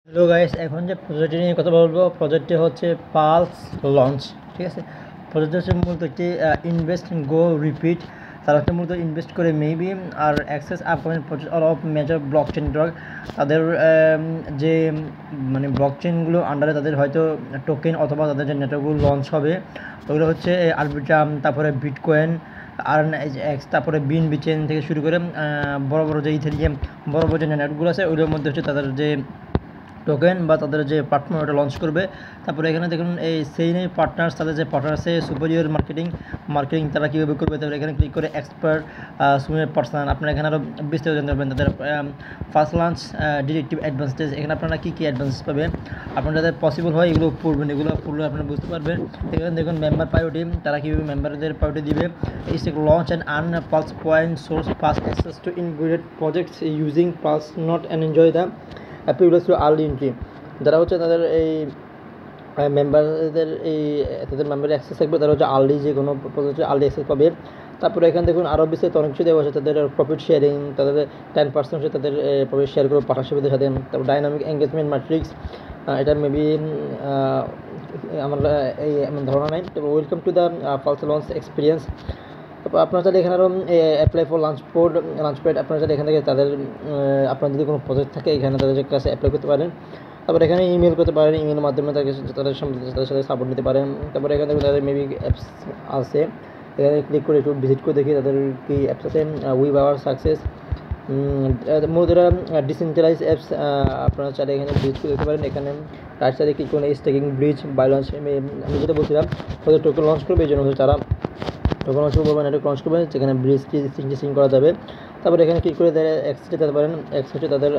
Hello guys, এখন যে প্রজেক্টটি নিয়ে কথা বলবো, প্রজেক্টটি হচ্ছে পালস লঞ্চ। ঠিক আছে, প্রজেক্টটি হচ্ছে মূলত একটি ইনভেস্ট গো রিপিট। তারা হচ্ছে মূলত ইনভেস্ট করে মেবি আর access upcoming project of major blockchain drug. তাদের যে মানে ব্লক চেনগুলো আন্ডারে তাদের হয়তো টোকেন অথবা তাদের যে নেটওয়ার্কগুলো লঞ্চ হবে ওগুলো হচ্ছে আরবিট্রাম, তারপরে বিটকয়েন, আর এক্স, তারপরে বিএনবি চেন থেকে শুরু করে বড় বড় যে ইথেরিয়াম বড় বড় যে নেটওয়ার্কগুলো আছে ওগুলোর মধ্যে হচ্ছে তাদের যে টোকেন বা তাদের যে প্ল্যাটফর্ম ওটা লঞ্চ করবে। তারপরে এখানে দেখুন এই সেইনি পার্টনার্স, তাদের যে পার্টনার আছে সুপিরিয়র মার্কেটিং তারা কীভাবে করবে। তারপরে এখানে ক্লিক করে এক্সপার্ট সুমির পার্সন, আপনারা এখানে আরও বিস্তারিত জানতে পারবেন। তাদের ফার্স্ট লঞ্চ ডিটেকটিভ অ্যাডভান্সেজ, এখানে আপনারা কী অ্যাডভান্স পাবেন, আপনারা যাদের পসিবল হয় এগুলো পড়বেন, এগুলো পড়লে আপনারা বুঝতে পারবেন। এখানে দেখুন মেম্বার প্রায়োরিটি, তারা কীভাবে মেম্বারদের প্রায়োরিটি দিবে। Is launch and earn pulse point source pass access to ingrade projects using pulse not and enjoy the apulus to early entry. যারা হচ্ছে তাদের এই মেম্বারদের তাদের মেম্বারের অ্যাক্সেস থাকবে, তারা হচ্ছে আর্লি যে কোনো প্রজেক্টে আর্লি অ্যাক্সেস পাবে। তারপরে এখানে দেখুন আরও বিস্তারিত অনেক কিছু দেওয়া আছে, তাদের প্রফিট শেয়ারিং, তাদের 10% হচ্ছে তাদের প্রফিট শেয়ার করবে পার্টনারশিপের সাথে। তারপর ডাইনামিক এঙ্গেজমেন্ট ম্যাট্রিক্স, এটা মেবি আমার এই ধারণা নাই। তারপর welcome to the pulse launch experience. তারপর আপনারা চাইলে এখানে আরও অ্যাপ্লাই ফর লাঞ্চ প্যাড, আপনারা চাইলে এখান থেকে তাদের আপনার যদি কোনো প্রজেক্ট থাকে এখানে তাদের কাছে অ্যাপ্লাই করতে পারেন। তারপরে এখানে ইমেল করতে পারেন, ইমেলের মাধ্যমে তাদের সাথে সাপোর্ট নিতে পারেন। তারপরে এখানে তাদের মেবি অ্যাপস আছে, এখানে ক্লিক করে একটু ভিজিট করে দেখি তাদের কি অ্যাপস আছে। উইভ আওয়ার সাকসেস, মূলত এরা ডিসেন্ট্রালাইজ অ্যাপস, আপনারা চাইলে এখানে ভিজিট করে দেখতে পারেন। এখানে রাইট সাইডে ক্লিক করে স্টেকিং ব্রিজ বাই লঞ্চ, আমি যেটা বলছিলাম ওদের টোকেন লঞ্চ করবে, এই জন্য তারা টোকেন লঞ্চ করবে, নেটওয়ার্ক লঞ্চ করবে যেখানে ব্রিজ সিং করা যাবে। তারপরে এখানে ক্লিক করে তারা অ্যাক্সেসে যেতে পারেন, অ্যাক্সেসে তাদের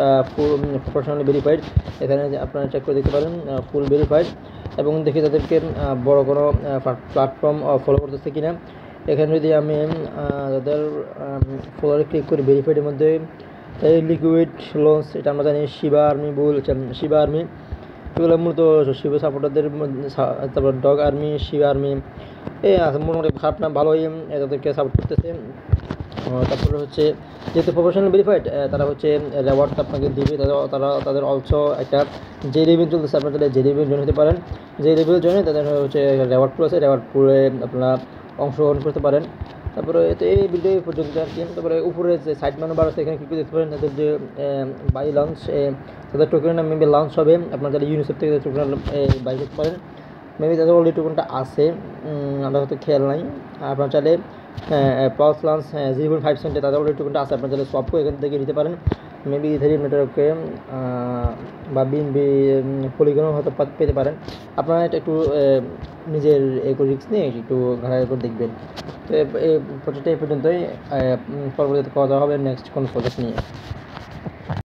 প্রফেশনালি ভেরিফাইড, এখানে আপনারা চেক করে দেখতে পারেন ফুল ভেরিফাইড, এবং দেখি তাদেরকে বড় কোনো প্ল্যাটফর্ম ফলো করতেছে কিনা। এখানে যদি আমি তাদের ফলোয়ারে ক্লিক করি ভেরিফাইডের মধ্যে, তাই লিকুইড লঞ্চ, এটা আমরা জানি শিবা আর্মি বলছেন, শিবা আর্মি এগুলো মূলত শিবা সাপোর্টারদের মধ্যে। তারপর ডগ আর্মি, শিবা আর্মি আছে, মোটামুটি খারাপ না, ভালোই তাদেরকে সাপোর্ট করতেছে। তারপরে হচ্ছে যেহেতু প্রফেশনাল ভেরিফাইড, তারা হচ্ছে রেওয়ার্ড আপনাকে দিবে। তাদের অলসো একটা যে রিভিউ চলতেছে, আপনারা তাদের যে রিভিউ জয়েন হতে পারেন, যে রিভিউ জয়েনে তাদের হচ্ছে রেওয়ার্ড পুল আছে, রেওয়ার্ড পুলে আপনারা অংশগ্রহণ করতে পারেন। তারপরে এই ভিডিও পর্যন্ত আর কি। তারপরে উপরে যে সাইড মেনু বার আছে এখানে ক্লিক করে দেখতে পারেন তাদের যে বাই লঞ্চ, তাদের টোকেনের নাম মেবি লঞ্চ হবে, আপনারা যারা ইউনিসেফ থেকে টোকেন বাই করতে পারেন। মেবি তাদের অলরেডি টোকেনটা আছে, আমরা হয়তো খেয়াল নাই। আপনারা চাইলে পালস লঞ্চ 0.5 সেন্টে তাদের অলরেডি টোকেনটা আছে, আপনারা চাইলে সবকে এখান থেকে নিতে পারেন। মেবি ইথেরিয়াম নেটওয়ার্কে বা বিএনবি পলিগনও হয়তো পেতে পারেন। আপনারা এটা একটু নিজের রিস্ক নিয়ে একটু ঘাটাঘাটি করে দেখবেন। তো এই প্রজেক্টটা এই পর্যন্তই, পরবর্তীতে কথা হবে নেক্সট কোনো প্রজেক্ট নিয়ে।